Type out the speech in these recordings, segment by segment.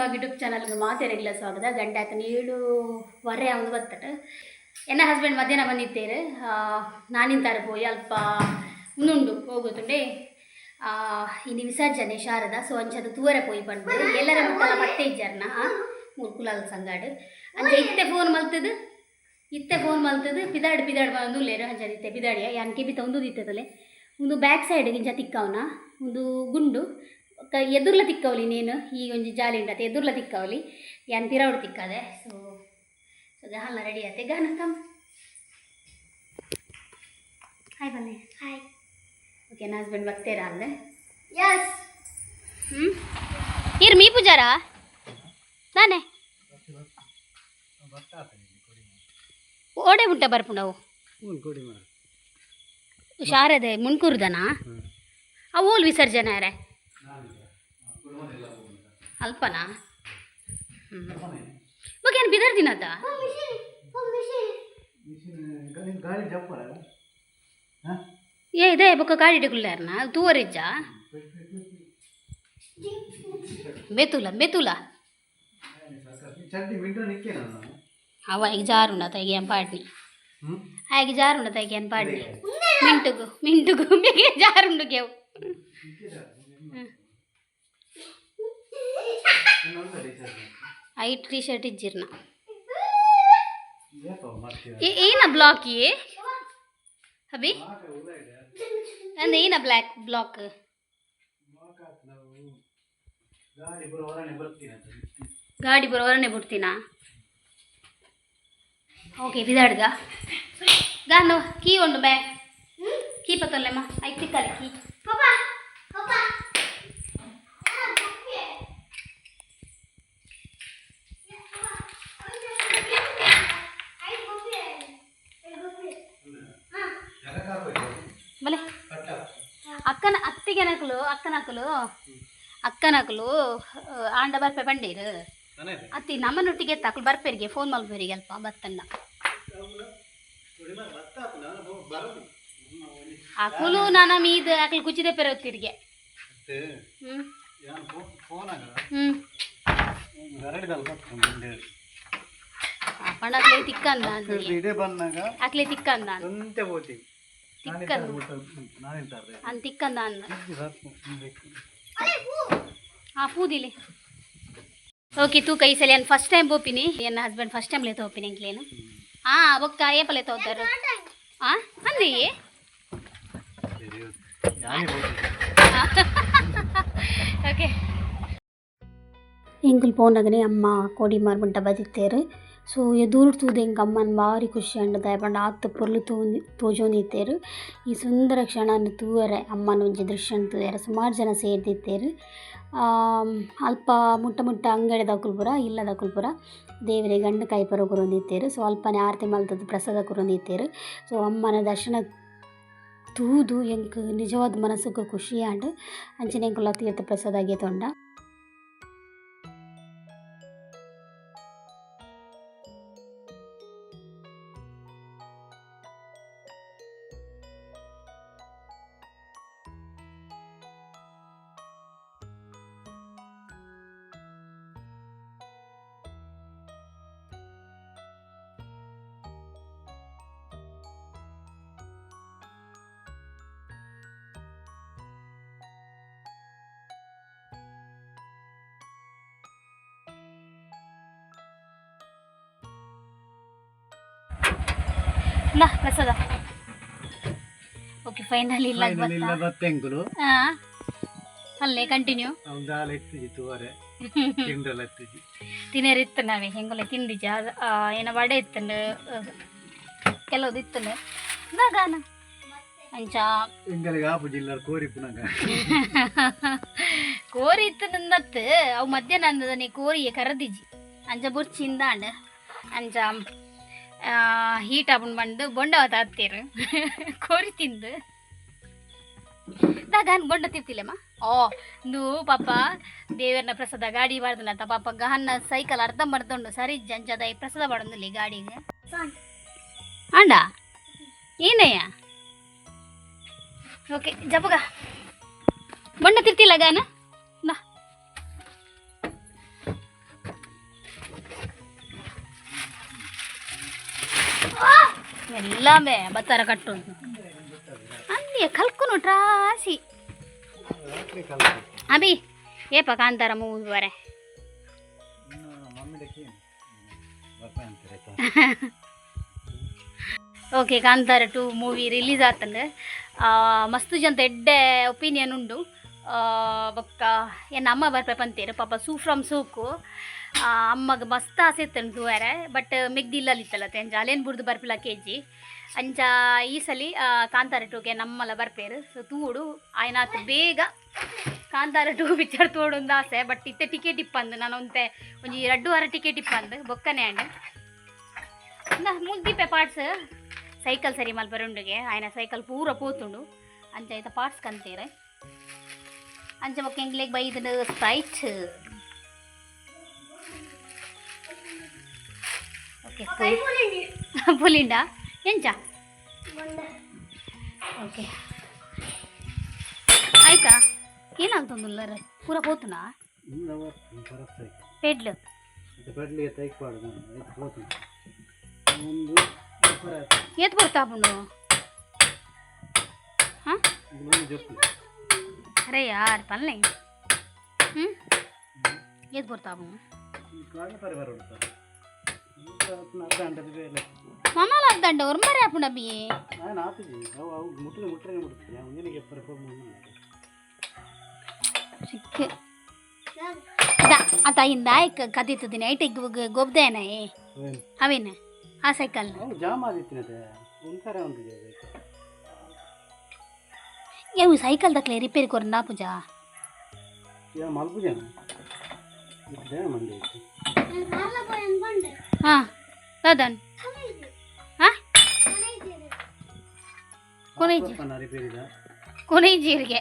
Blog YouTube ಚಾನಲ್ಗೆ ಮಾತೆರೆಗ್ಲ ಸ್ವಾಗತ. ಗಂಟೆ ಆತನ 7:15 ಆವೊಂದು ಬರ್ತದೆ. ಎನ್ನ ಹಸ್ಬೆಂಡ್ ಮಧ್ಯಾಹ್ನ ಬಂದಿತ್ತೇರು. ನಾನಿಂತಾರೆ ಪೋಯಿ ಅಲ್ಪ ಉಂದುಂಡು ಹೋಗುತ್ತುಂಡೆ ಇನ್ನು ವಿಸರ್ಜನೆ ಶಾರದ. ಸೊ ಅಂಚದು ತೂವರೆ ಪೋಯಿ ಪಂಡು ಎಲ್ಲರ ಮುಟ್ಟಲ್ಲ ಪಟ್ಟೆ ಇಜ್ಜಾರನ ಮೂರು ಕುಲಾಲ ಸಂಗಾಡು ಅಂಚೆ ಇತ್ತೆ ಫೋನ್ ಮಲ್ತದು ಪಿದಾಡ್ ಬಂದುಲ್ಲೇರು ಅಂಚದ ಇತ್ತೆ ಪಿದಾಡಿಯ ಯಾನ್ ಕೆಬಿತ ಒಂದು ದಿತ್ತದಲೆ ಒಂದು ಬ್ಯಾಕ್ ಸೈಡ್ ಗಿಂಚ ತಿಕ್ಕವನ ಒಂದು ಗುಂಡು ಎದುರ್ಲ ತಿಕ್ಕವಲಿ ನೀನು ಈಗ ಒಂಜಿ ಜಾಲಿ ಉಂಡತ್ತೆ ಎದುರ್ಲ ತಿಕ್ಕವಲಿ ಯಾನ್ ಪಿರವಡು ತಿಕ್ಕದೆ. ಸೊ ಗಾನ ರೆಡಿ ಆಯ್ತೆ. ಗಾನ ಕಮ್ ಹಾಯ್ ಬನ್ನಿ. ಹಾಯ್. ಓಕೆ ನನ್ನ ಹಸ್ಬೆಂಡ್ ಬರ್ತೀರಾ ಅಲ್ಲೇ? ಯಸ್. ಇರ್ ಮೀ ಪೂಜಾರ ನಾನೇ ಓಡೆ ಮುಟ್ಟ ಬರ್ಪುಂಡವು ಶಾರದೆ ಮುನ್ಕೂರ್ದನಾ ಅವೋಲ್ ವಿಸರ್ಜನೆ ಯಾರೇ ಅಲ್ಪನಾ ಏನು ಬಿದರ್ ದಿನದ ಏ ಇದೆ ಬೊಕ್ಕ ಗಾಡಿ ಇಟ್ಟುಕೊಳ್ಳಾರನ ತೂವರಿಜ್ಜ ಬೆತುಲ ಅವ ಈಗ ಜಾರುಂಡ ತೈಗೇನ್ ಪಾಡ್ನಿ ಹಾಗೆ ಜಾರುಂಡ ತೈಗೇನ್ ಪಾಡ್ನಿ ಮಿಂಟುಗು ಬೇಗೆ ಜಾರುಂಡು ಕೇವು ಐಟ್ ಟಿ ಶರ್ಟ್ ಇಜ್ಜಿರ್ನ ಏನ ಬ್ಲಾಕ್ ಅಭಿ ಅಂದ್ರೆ ಏನ ಬ್ಲಾಕ್ ಗಾಡಿ ಬರೋವರನೆ ಬಿಡ್ತೀನಾ? ಓಕೆ ಬಿದಾಡ್ಗ ಗಾನು ಕೀ ಉಂಡು ಬೇ ಕೀ ಪತ್ತೊಲ್ಲೆಮ್ಮ ಐಕ್ ತಿಕ್ಕಲಿ ಕೀ ಬಲೆ ಅಕ್ಕನಕಲು ಆಂಡ ಬರ್ಪೆ ಬಂಡೀರು ಅತ್ತಿ ನಮ್ಮನೊಟ್ಟಿಗೆ ತಕ್ಲು ಬರ್ಪೇರಿಗೆ ಫೋನ್ ಮಲ್ಪೇರಿಗೆ ಅಲ್ಪ ಬತ್ತಣ್ಣ ಅಕುಲು ನಾನ ಮೀದು ಅಕಲು ಕುಚಿದೆ ಪೆರತ್ತಿರಿಗೆ ಪಂಡಕ್ಲೆ ತಿಕ್ಕಂದ ಅಕ್ಲೆ ತಿಕ್ಕಂದ ತಿಕ್ಕಂದ ಪೂದಿಲಿ. ಓಕೆ ತೂಕ ಈ ಸಲ ನಾನು ಫಸ್ಟ್ ಟೈಮ್ ಬೋಪಿನಿ ನನ್ನ ಹಸ್ಬೆಂಡ್ ಫಸ್ಟ್ ಟೈಮ್ ಲೇತ ಹೋಗ್ತೀನಿ ಇಂಕ್ಲೇನು ಬೊಕ್ಕ ಏಪ ಲೇತ ಹೋಗ್ತಾರೆ ಅಂದಿ ಓಕೆ ಎಂಕುಲು ಪೋನಾಗನೆ ಅಮ್ಮ ಕೋಡಿ ಮಾರ್ಬಂಟ ಬದಿತ್ತೇರು. ಸೊ ಎದುರು ತೂದು ಎಂಕ ಅಮ್ಮನ ಭಾರಿ ಖುಷಿ ಅಂಡ ದಯಪಂಡ ಆತ್ತು ಪೊರ್ಲು ತೋಜೊಂದಿತ್ತೇರು. ಈ ಸುಂದರ ಕ್ಷಣನ ತೂವರೆ ಅಮ್ಮನ ಒಂಜಿ ದೃಶ್ಯ ತೂಯರೆ ಸುಮಾರು ಜನ ಸೇರ್ದಿತ್ತೇರು. ಅಲ್ಪ ಮುಟ್ಟ ಅಂಗಡಿ ದಕುಲ್ಪುರ ಇಲ್ಲ ದಕುಲ್ಪುರ ದೇವರೇ ಗಂಡ ಕೈಪರ ಕುರೊಂದಿತ್ತೇರು. ಸೊ ಅಲ್ಪನೆ ಆರತಿ ಮಲ್ತದ್ದು ಪ್ರಸಾದ ಕುರೊಂದಿತ್ತೇರು. ಸೊ ಅಮ್ಮನ ದರ್ಶನ ತೂದು ಎಂಕ್ ನಿಜವಾದ ಮನಸ್ಸಿಗೆ ಖುಷಿ ಆಂಡ್ ಅಂಚನೆ ಎಂಕುಲ ತೀರ್ಥ ಪ್ರಸಾದ ಆಗಿ ತೊಂಡ. ಇಲ್ಲ ಪ್ರಸಾದ ಓಕೆ ಫೈನಲಿ ಇಲ್ಲ ಬತ್ತೆಂಗುಲು ಅಲ್ಲೇ ಕಂಟಿನ್ಯೂ ತಿನ್ನರಿತ್ತು ನಾವೇ ಹೆಂಗಲ್ಲ ತಿಂದಿಜ ಏನ ವಡೆ ಇತ್ತಂಡು ಕೆಲವ್ದು ಇತ್ತಂಡು ಗಾನ ಅಂಚ ಕೋರಿ ಇತ್ತು ನಂದತ್ತು ಅವು ಮಧ್ಯಾಹ್ನ ಅಂದದನೆ ಕೋರಿಯೇ ಕರದಿಜಿ ಅಂಚ ಬುರ್ಚಿಂದ ಅಂಡ ಅಂಚ ಹೀಟ್ ಆಪುಂಡು ಬಂದು ಬೊಂಡವ ತಾತ್ತೀರು ಕೋರಿ ತಿಂದು ಗಾನ್ ಬೊಂಡ ತಿರ್ತಿಲ್ಲಮ್ಮ ನೂ ಪಾಪ ದೇವರನ ಪ್ರಸಾದ ಗಾಡಿ ಬಾರ್ದನಂತ ಪಾಪ ಗಹನ್ನ ಸೈಕಲ್ ಅರ್ಧ ಮರ್ದೊಂಡು ಸರಿ ಜಂಜದ ಪ್ರಸಾದ ಬಾಡೊಂದಿಲ್ಲ ಗಾಡಿಗೆ ಆಂಡ ಏನಯ್ಯ ಓಕೆ ಜಪಗ ಬೊಂಡ ತಿರ್ತಿಲ್ಲ ಗಾನ ಎಲ್ಲಾಮೆ ಬತ್ತಾರ ಕಟ್ಟು ಅಂದಿಯ ಕಲ್ಕುನು ಟ್ರಾಸಿ ಅಭಿ ಏಪ ಕಾಂತಾರ ಮೂವಿ ಬರೆ ಓಕೆ ಕಾಂತಾರ 2 ಮೂವಿ ರಿಲೀಸ್ ಆತಂದು ಮಸ್ತ್ ಜಂತ ಎಡ್ಡೆ ಒಪಿನಿಯನ್ ಉಂಡು ಬೊಕ್ಕ ಎನ್ನ ಅಮ್ಮ ಬರ್ಪೆ ಪಂತೇರು ಪಾಪ ಸೂ ಫ್ರಮ್ ಸೂಕು ಅಮ್ಮಗೆ ಮಸ್ತ್ ಆಸೆ ಇತ್ತಂಡು ತೂವರೆ ಬಟ್ ಮೆಗ್ದಿಲ್ಲಲ್ಲಿತ್ತಲ್ಲ ತೆಂಜ ಅಲೇನು ಬುಡ್ದು ಬರ್ಪಿಲ್ಲ KG ಅಂಚ ಈ ಸಲ ಕಾಂತಾರ 2ಗೆ ನಮ್ಮಲ್ಲ ಬರ್ಪೇರು ಸೊ ತೂಡು ಆಯ್ನಾತ್ ಬೇಗ ಕಾಂತಾರ 2 ಪಿಕ್ಚರ್ ತೋಡು ಒಂದು ಆಸೆ ಬಟ್ ಇತ್ತೆ ಟಿಕೆಟ್ ಇಪ್ಪಂದು ನಾನು ಒಂಜಿ 2 ವಾರ ಟಿಕೆಟ್ ಇಪ್ಪಂದು ಬೊಕ್ಕನೆ ಅಂಡ್ ಮುಗ್ದಿಪ್ಪೆ ಪಾರ್ಟ್ಸ್ ಸೈಕಲ್ ಸರಿ ಮಲ್ಪರುಂಡುಗೆ ಆಯ್ನ ಸೈಕಲ್ ಪೂರ ಪೋತುಂಡು ಅಂಚ ಐತ ಪಾರ್ಟ್ಸ್ ಕಂತೇರೆ ಅಂಚ ಬೊಕ್ಕ ಎಂಗ್ಲೆಗ್ ಬೈದು ಸ್ಪ್ರೈಟ್ ಓಕೆ ಪುಲಿಂಡ ಎಂಚ ಓಕೆ ಆಯ್ತಾ ಏನಾಗ್ತಂದುಲ್ಲರ ಪೂರ ಪೋತುನಾ ಪೆಡ್ಲು ಏತ್ ಬರ್ತಾ ಪುಂಡು ಹಾಂ ಅರೆ ಯಾರ್ ಪಲ್ಲೆ ಏತ್ ಬರ್ತಾ ಪುಂಡು ಮನಾಲ ಅರ್ಧಂಡ ಒರ್ಮರೆ ಆಪುಂಡ ಬಿ ಸಿಕ್ಕ ಆತ ಇಂದ ಕದಿತ್ತು ನೈಟಿಗೆ ಗೊಬ್ದೇನ ಅವೇನ ಆ ಸೈಕಲ್ ಯಾವ ಸೈಕಲ್ ದಕ್ಲೆ ರಿಪೇರಿ ಕೊರ ಪೂಜಾ ಹಾಂ ಅದನ್ ಹಾಂ ಕೊನೆಜೀರಿಗೆ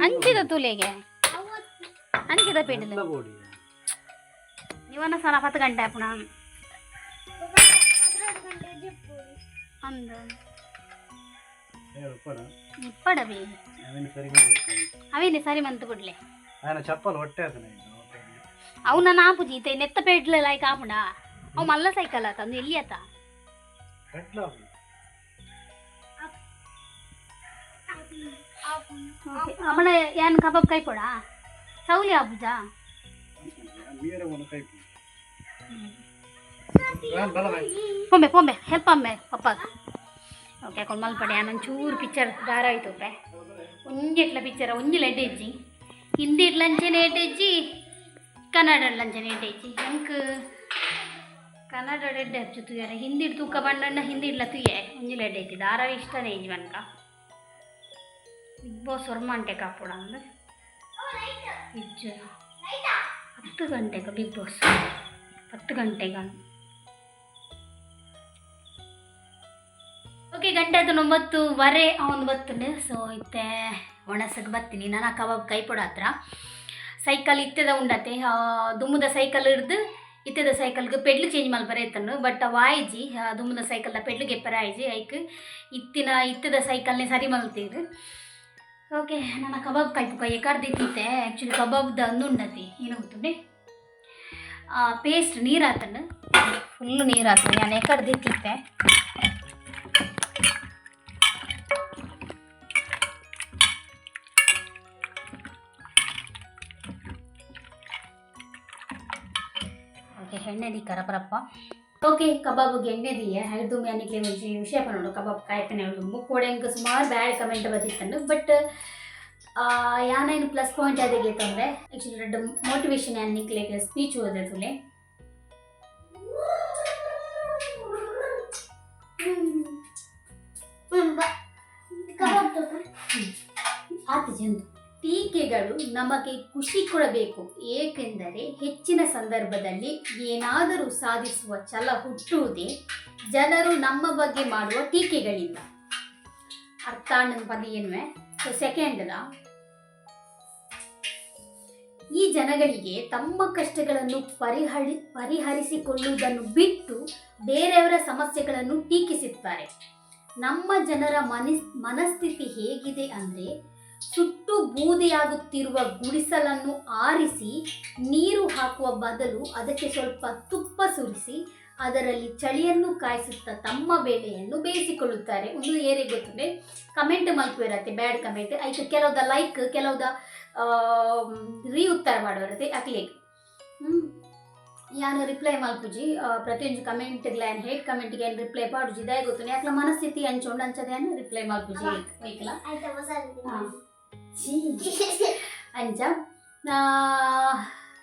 ಅಂಚಿದ ತುಲೆಗೆ ಅಂಚಿದ ಪೇಟಲು ಇವನ ಸಲ 10 ಗಂಟೆ ಆಪುಣ ಅಂದ ಇಪ್ಪಡಬಿ ಅವೇನೆ ಸರಿ ಮಂತು ಬಿಡ್ಲೆ ಚಪ್ಪಲ್ ಹೊಟ್ಟೆ ಅವು ನಾನು ಆಪುಜಿ ಈತ ನೆತ್ತ ಪೇಟ್ಲ ಲಾಯ್ಕ ಆಪುಣ ಅವು ಮಲ್ಲ ಸೈಕಲ್ ಆತ ಅಂದು ಎಲ್ಲಿ ಆತ ಅಮ್ಮನ ಏನ್ ಕಬಾಬ್ ಕೈ ಕೊಡ ಸೌಲಿ ಆಪುಜಾ ಪೊಂಬೆ ಪೊಂಬೆ ಹೆಲ್ಪ್ ಅಮ್ಮೆ ಪಪ್ಪ ಓಕೆ ಹಾಕೊಂಡು ಮಲ್ಪಡೆ ಒಂಚೂರು ಪಿಕ್ಚರ್ ದಾರ ಆಯ್ತು ಪೆ ಒಂಜಿ ಇಟ್ಲ ಪಿಕ್ಚರ್ ಒಂಜಿ ಲೆಡ್ ಹೆಜ್ಜಿ ಹಿಂದಿ ಇಡ್ಲಂಚೆನೆ ಏಟ್ ಹೆಜ್ಜಿ ಕನ್ನಡ ಲಂಚನೆ ಏಟ್ ಹೆಜ್ಜಿ ಎಂಕ್ ಕನ್ನಡ ಎಡ್ಡೆ ಹಚ್ಚು ತುಯ್ಯಾರೆ ಹಿಂದಿ ತೂಕ ಬಂಡಣ್ಣ ಹಿಂದಿ ಇಡ್ಲ ತುಯ್ಯೆ ಒಂಜಿ ಲೆಡ್ ಹೆಜ್ಜಿ ದಾರ ಇಷ್ಟನೇ ಹೆಜ್ಜಿ ಬನ್ಕ ಬಿಗ್ ಬಾಸ್ ಹೊರ್ಮಂಟೆ ಕಾಪುಡ ಅಂದ್ರೆ ಹೆಜ್ಜೆ 10 ಗಂಟೆಗೆ ಬಿಗ್ ಬಾಸ್ 10 ಗಂಟೆಗೆ ಓಕೆ ಗಂಟೆ ಆಯ್ತು 9:15 ಅವನು ಬರ್ತಂಡೆ ಸೊ ಇತ್ತೆ ಒಣಸಕ್ಕೆ ಬರ್ತೀನಿ ನಾನು ಕಬಾಬ್ ಕೈಪೊಡ ಹತ್ರ ಸೈಕಲ್ ಇತ್ತದ ಉಂಡತೆ ದುಮ್ಮದ ಸೈಕಲ್ ಹಿಡ್ದು ಇತ್ತದ ಸೈಕಲ್ಗೆ ಪೆಡ್ಲು ಚೇಂಜ್ ಮಲ್ಪರ ಇತ್ತನು ಬಟ್ ವಾಯ್ಜಿ ದುಮ್ಮದ ಸೈಕಲ್ದ ಪೆಡ್ಲು ಗೆಪ್ಪರ ಆಯ್ಜಿ ಐಕ್ ಇತ್ತದ ಸೈಕಲ್ನೇ ಸರಿ ಮಲ್ತೀರಿ ಓಕೆ ನಾನು ಕಬಾಬ್ ಕೈಪು ಕೈ ಕರ್ದಿತ್ತಿತ್ತೆ ಆ್ಯಕ್ಚುಲಿ ಕಬಾಬ್ದ ಒಂದು ಉಂಡತಿ ಏನು ಗೊತ್ತುಂಡೆ ಪೇಸ್ಟ್ ನೀರು ಆತಂಡು ಫುಲ್ಲು ನೀರು ಆತಂಡು ನಾನು ಕರ್ದಿತ್ತಿತ್ತೆ ಓಕೆ ಎಣ್ಣೆ ದಿಕ್ಕಾರ ಬರಪ್ಪ ಓಕೆ ಕಬಾಬ್ಗೆ ಎಣ್ಣೆ ದಿಯೆ ಐದು ಮ್ಯಾನಿಗೆ ಮುಂಚೆ ವಿಷಯ ಪನ್ನೋಡು ಕಬಾಬ್ ಕಾಯ್ಪನೆ ಮುಕ್ಕೋಡೆ ಅಂಕ ಸುಮಾರು ಬ್ಯಾಡ್ ಕಮೆಂಟ್ ಬತ್ತಿತ್ತಂಡು ಬಟ್ ಯಾನೇನು ಪ್ಲಸ್ ಪಾಯಿಂಟ್ ಅದಿಗೆ ತಂದರೆ ಆ್ಯಕ್ಚುಲಿ ರೆಡ್ ಮೋಟಿವೇಶನ್ ಅನ್ನಿಕ್ಲಿಕ್ಕೆ ಸ್ಪೀಚ್ ಓದೆ ತುಲೆ ಆತ ಜಂತು ಟೀಕೆಗಳು ನಮಗೆ ಖುಷಿ ಕೊಡಬೇಕು ಏಕೆಂದರೆ ಹೆಚ್ಚಿನ ಸಂದರ್ಭದಲ್ಲಿ ಏನಾದರೂ ಸಾಧಿಸುವ ಛಲ ಹುಟ್ಟುವುದೇ ಜನರು ನಮ್ಮ ಬಗ್ಗೆ ಮಾಡುವ ಟೀಕೆಗಳಿಂದ ಅರ್ಥ ಪದ ಏನುವೆ ಸೊ ಸೆಕೆಂಡ್ದ ಈ ಜನಗಳಿಗೆ ತಮ್ಮ ಕಷ್ಟಗಳನ್ನು ಪರಿಹರಿಸಿಕೊಳ್ಳುವುದನ್ನು ಬಿಟ್ಟು ಬೇರೆಯವರ ಸಮಸ್ಯೆಗಳನ್ನು ಟೀಕಿಸುತ್ತಾರೆ. ನಮ್ಮ ಜನರ ಮನಸ್ಥಿತಿ ಹೇಗಿದೆ ಅಂದರೆ, ಸುಟ್ಟು ಬೂದಿಯಾಗುತ್ತಿರುವ ಗುಡಿಸಲನ್ನು ಆರಿಸಿ ನೀರು ಹಾಕುವ ಬದಲು ಅದಕ್ಕೆ ಸ್ವಲ್ಪ ತುಪ್ಪ ಸುರಿಸಿ ಅದರಲ್ಲಿ ಚಳಿಯನ್ನು ಕಾಯಿಸುತ್ತಾ ತಮ್ಮ ಬೇಳೆಯನ್ನು ಬೇಯಿಸಿಕೊಳ್ಳುತ್ತಾರೆ. ಒಂದು ಏರಿಗೆ ಗೊತ್ತಂದರೆ ಕಮೆಂಟ್ ಮಲ್ಪುವಿರತ್ತೆ, ಬ್ಯಾಡ್ ಕಮೆಂಟ್ ಐಕೆ ಕೆಲವ್ದ ಲೈಕ್ ಕೆಲವ್ದ ಉತ್ತರ ಮಾಡೋರತ್ತೆ ಅಕ್ಲೇಕ್ ಯಾನು ರಿಪ್ಲೈ ಮಲ್ಪುಜಿ ಪ್ರತಿಯೊಂದು ಕಮೆಂಟ್ಗೆ ಏನು ಹೇಟ್ ಕಮೆಂಟ್ಗೆ ಏನು ರಿಪ್ಲೈ ಪಾಡುಜಿ ದಯ ಗೊತ್ತು ಯಾಕಲ ಮನಸ್ಥಿತಿ ಹಂಚೋಂಡು ಅಂಚದೇನು ರಿಪ್ಲೈ ಮಲ್ಪುಜಿ ಐಕಲ ಅಂಚ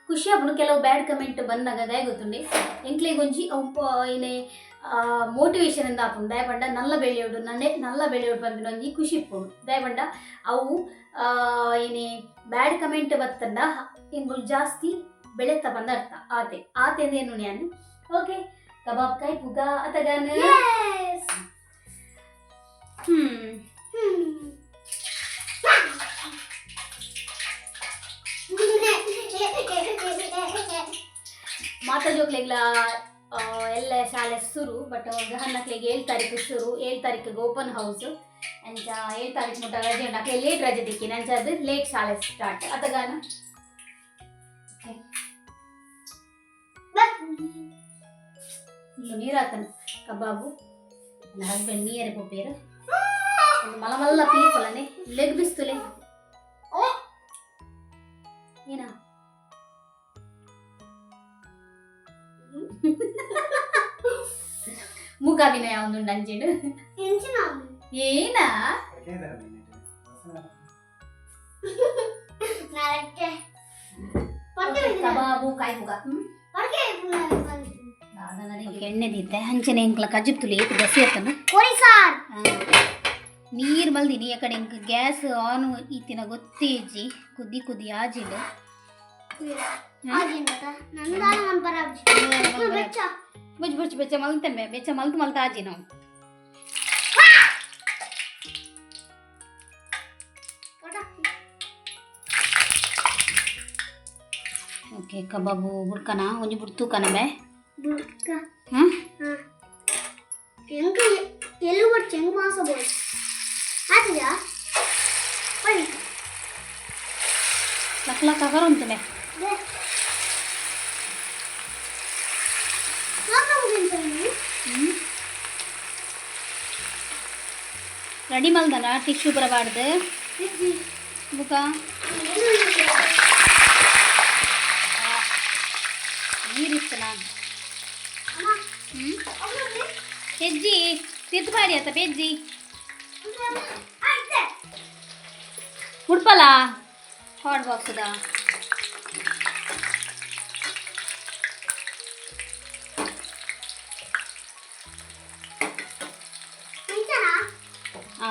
ಖುಷಿ ಆಪುಂಡು ಕೆಲವು ಬ್ಯಾಡ್ ಕಮೆಂಟ್ ಬಂದಾಗ ದಯ ಗೊತ್ತುಂಡೆ ಎಂಕ್ಲೆಗ್ ಒಂಜಿ ಏನೇ ಮೋಟಿವೇಶನ್ ಇಂದ ಆಪುಂಡು ದಯ ಪಂಡ ನಲ್ಲ ಬೆಳೆಯೋಡು ನಲ್ಲ ಬೆಳೆಯೋಡು ಬಂದು ಒಂಜಿ ಖುಷಿ ಇಪ್ಪುಂಡು ದಯ ಪಂಡ ಅವು ಏನೇ ಬ್ಯಾಡ್ ಕಮೆಂಟ್ ಬತ್ತಂಡ ಎಂಬುಲು ಜಾಸ್ತಿ ಬೆಳೆತ ಬಂದ ಅರ್ಥ ಆತೆಂದೇನು ನಾನು ಓಕೆ ಕಬಾಬ್ ಕಾಯಿ ಪುಗ ಅತಗಾನ ಮಾತಾ ಜೋಕ್ಲೆಗ್ಲ ಎಲ್ಲ ಶಾಲೆ ಶುರು ಬಟ್ ಗಹನ್ನಕ್ಲೆಗೆ 7 ತಾರೀಕು ಶುರು 7 ತಾರೀಕಿಗೆ ಓಪನ್ ಹೌಸ್ ಅಂಚ 7 ತಾರೀಕು ಮುಟ್ಟ ರಜೆ ಉಂಟು ಅಕ್ಲೆ ಲೇಟ್ ರಜೆ ದಿಕ್ಕಿನ ಅಂಚ ಅದು ಲೇಟ್ ಶಾಲೆ ಸ್ಟಾರ್ಟ್ ಅತಗಾನ ನೀರಾತನ ಕಬಾಬು ನನ್ನ ಹಸ್ಬೆಂಡ್ ನೀರೇ ಪೊಪ್ಪೇರು ಒಂದು ಮಲ್ಲ ಪೀಸ್ ಅಲ್ಲನೆ ಲೆಗ್ ಬಿಸ್ತುಲೆ ಏನ ಮೂಕಾಭಿನಯ ಒಂದು ಅಂಚಿಡು ಏನ ಕಬಾಬು ಕಾಯಿ ಪುಗ ಎಣ್ಣೆ ದೀತೆ ಹಂಚನೆ ಎಂಕ್ಲ ಕಜ್ಜಿಪ್ತುಲಿ ಏತು ಬಸಿ ಅತ್ತನು ನೀರು ಮಲ್ದಿನಿ ಆ ಕಡೆ ಎಂಕ್ ಗ್ಯಾಸ್ ಆನ್ ಈತಿನ ಗೊತ್ತೇಜಿ ಕುದಿ ಆಜಿಡು ಬುಜ್ ಬೆಚ್ಚ ಮಲ್ತಂಬೆ ಬೆಚ್ಚ ಮಲ್ತು ಆಜಿ ನಾವು ಓಕೆ ಕಬಾಬು ಬುಡ್ಕನ ಒಂಜಿ ಬುಡ್ತು ಕನಬೆ ಎಲ್ಲಿ ಬರ್ಚೆ ಹೆಂಗ್ ಮಾಸಬಹುದು ಆತಿದಾ ಲಕ್ ಅಗರ ಉಂಟುನೆ ರೆಡಿ ಮಲ್ದನ ಟಿಶ್ಯೂ ಬರಬಾರ್ದು ಬುಕ ನೀರಿತ್ತು ನಾನು ಹೆಜ್ಜಿ ತಿರ್ದುಬಾಡಿ ಆತ ಪೆಜ್ಜಿ ಉಡ್ಪಲ್ಲ ಹಾಟ್ ಬಾಕ್ಸ್ದ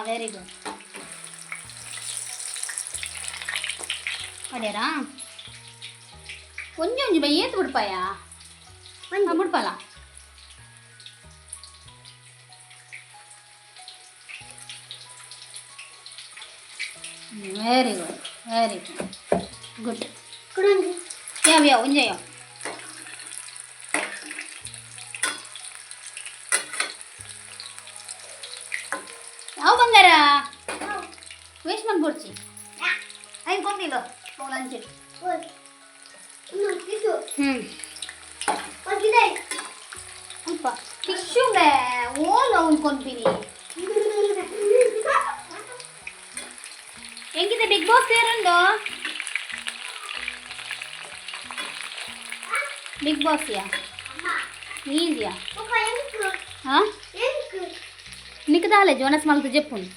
ವೆರಿ ಗುಡ್ ಮಾಡ್ಯಾರಾ ಒಂಜಿ ಬೈ ಏತ್ ಬಿಡ್ಪಾಯ ಬಿಡ್ಪಲ್ಲ ವೆರಿ ಗುಡ್ ಯಾವ ಒಂಜೆ ಯಾವ ಬಂಗಾರ ವೇಸ್ಟ್ ಮಾಡ್ಕೊಡ್ಚಿ ಐದು ಕೊಂದಿಲ್ಲ ಲಂಚ್ ಅಲ್ಪ ಟಿಶ್ಯೂ ಬೇ ಓಲ್ ಉಂದ್ಕೊಂತೀನಿ ಹೆಂಗಿದೆ ಬಿಗ್ ಬಾಸ್ ಸೇರುಂಡು ಬಿಗ್ ಬಾಸ್ ಯಾ ಈಸಿಯಾ ಹಾಂ ನಿಕ್ದಾಲೆ ಜೋನಸ್ ಮಲ್ತು ಜಪ್ಪುನ್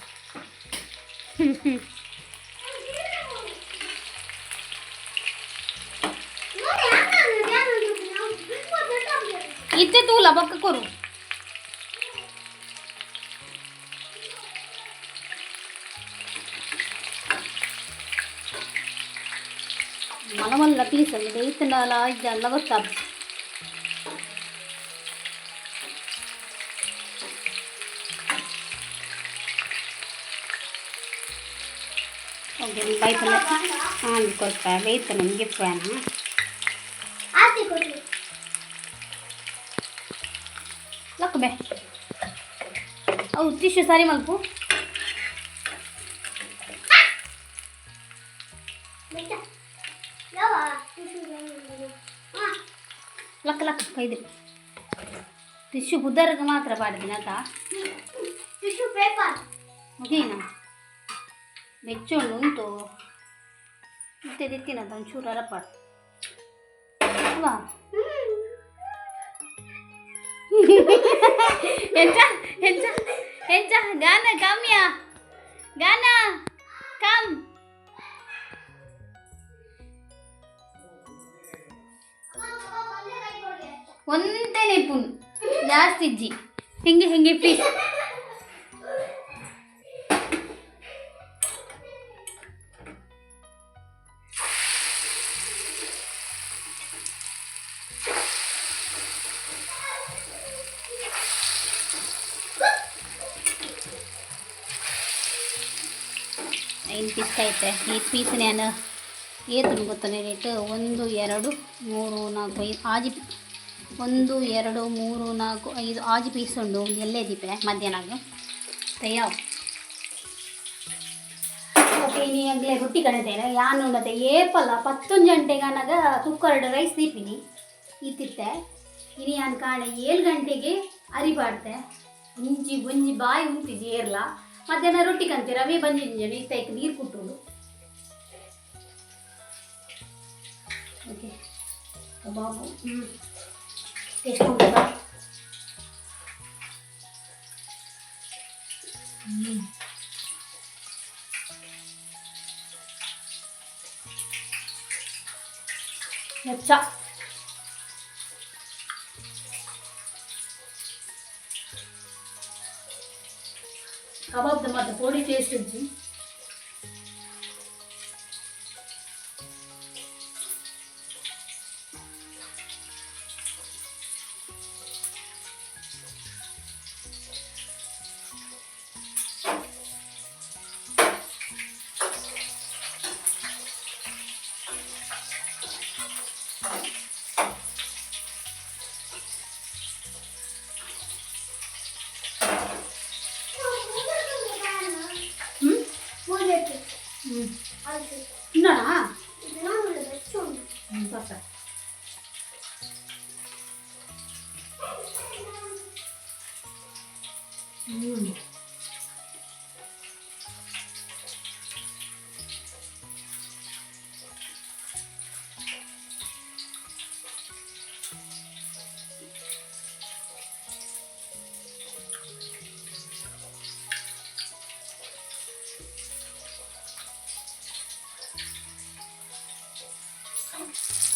इतने तू लबक करू मला मला पीस ಇದೆ ಇತ್ತನಲ್ಲ ಇದೆಲ್ಲ ಗೊತ್ತಾಗ ಬೈತಲ್ಲ ಹಾಂ ಕೊಡ್ತಾ ಬೇಯ್ತ ನಿಮಗೆ ಫ್ಯಾನ್ ಆತಿ ಕೊಡ್ಲಿ ಲಕ್ ಬೇ ಅವು ಟಿಶ್ಯೂ ಸಾರಿ ಮಲ್ಪು ಯಾವ ಲಕ್ಕ ಲಕ್ಕ ಕೈದು ಟಿಶ್ಯೂ ಬುದ್ಧರಿಗೆ ಮಾತ್ರ ಪಾಡ್ದಿನಕ ಟಿಶ್ಯೂ ಪೇಪರ್ ಮುಗೀನಾ ಬೆಚ್ಚೋಂಡು ಉಂಟು ಮತ್ತೆ ದಿತ್ತಿನಂತ ಒಂಚೂರು ಅರಪಾಡು ಅಲ್ವಾ ಎಂಚ ಎಂಚ ಎಂಚ ಗಾನ ಕಾಮ್ಯ ಗಾನ ಕಾಮ್ ಒಂದೇ ನೆಪುನ್ ಜಾಸ್ತಿ ಇಜ್ಜಿ ಹೆಂಗೆ ಹೆಂಗೆ ಪ್ಲೀಸ್ ಐದು ಪೀಸ್ ಐತೆ ಈ ಪೀಸ್ ನಾನು ಏತು ಗೊತ್ತಾನೆ ರೇಟ್ 1 2 3 4 5 ಆಜಿ 1 2 3 4 5 ಆಜಿ ಪೀಸ್ ಉಂಡು ಒಂದು ಎಲ್ಲೇ ದೀಪೆ ಮಧ್ಯಾಹ್ನ ತಯ್ಯಾವ ಓಕೆ ಇನಿ ಆಗಲೇ ರೊಟ್ಟಿ ಕಣತೇನೆ ಯಾನು ಉಂಡತೆ ಏಪಲ್ಲ 11 ಗಂಟೆಗೆ ಅನ್ನಾಗ ಕುಕ್ಕರ್ಡ್ ರೈಸ್ ದೀಪಿನಿ ಇತ್ತಿತ್ತೆ ಇನಿ ನಾನು ಕಾಣೆ 7 ಗಂಟೆಗೆ ಅರಿಬಾಡ್ತೆ ಮುಂಜಿ ಬೊಂಜಿ ಬಾಯಿ ಉಂಟಿಜಿ ಏರ್ಲ ಮಧ್ಯಾಹ್ನ ರೊಟ್ಟಿ ಕಂತೆ ರವೆ ಬಂಜಿಂಜಿ ಇತ್ತೈಕ್ ನೀರು ಕುಟ್ಟೋದು ಓಕೆ ಕಬಾಬು ಎಷ್ಟು ಉಂಟು ಹೆಚ್ಚ ಕಬಾಬ್ದು ಮತ್ತು ಪೊಡಿ ಟೇಸ್ಟ್ ಉಂಟು ಇನ್ನೋಣ ಪಾಪ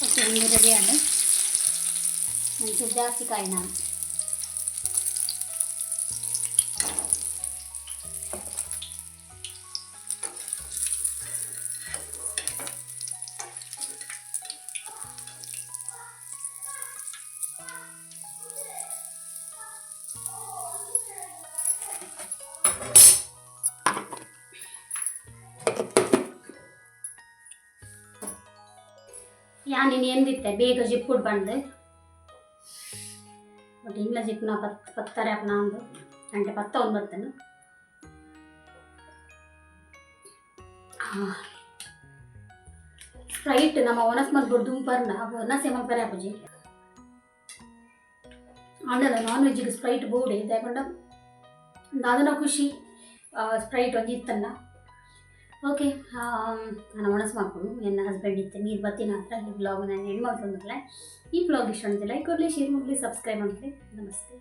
ಓಕೆ ಒಂದು ರೆಡಿ ಆದ ಒಂಚೂರು ಜಾಸ್ತಿ ಕಾಯಿ ನಾನು ಯಾನಿನ್ ಎಂದಿತ್ತೆ ಬೇಗ ಜಿಪ್ಪುಡ್ ಬಂದು ಬಟ್ ಇಲ್ಲ ಜಿಪ್ಪುನ ಪತ್ತಾರೆ ಅಪ್ಪ ನಂದು ಗಂಟೆ 10 ಬರ್ತೇನೆ ಸ್ಪ್ರೈಟ್ ನಮ್ಮ ಒನಸ್ಮತ್ ದುಂಪರ್ನ ಒನಸೆ ಮಲ್ಪರೆ ಅಪ್ಪಜಿ ಆಂಡಲ ನಾನ್ ವೆಜ್ಜಿಗೆ ಸ್ಪ್ರೈಟ್ ಬೋಡೆ ದಯಕೊಂಡ ದಾದನ ಖುಷಿ ಸ್ಪ್ರೈಟ್ ಒಂಜಿ ಇತ್ತಲ್ಲ ಓಕೆ ನಾನು ಒಣಸ್ ಮಾಡ್ಕೊಂಡು ನನ್ನ ಹಸ್ಬೆಂಡ್ ಇತ್ತೆ ನೀರು ಬರ್ತೀನಿ ಅಂತ ಈ ಬ್ಲಾಗ್ ನಾನು ಎಂಡ್ ಮಾಡ್ಕೊಂಡಲ್ಲ ಈ ಬ್ಲಾಗ್ ಇಷ್ಟ ಅಂದರೆ ಲೈಕ್ ಕೊಡಲಿ ಶೇರ್ ಮಾಡಲಿ ಸಬ್ಸ್ಕ್ರೈಬ್ ಮಾಡಲಿ ನಮಸ್ತೆ.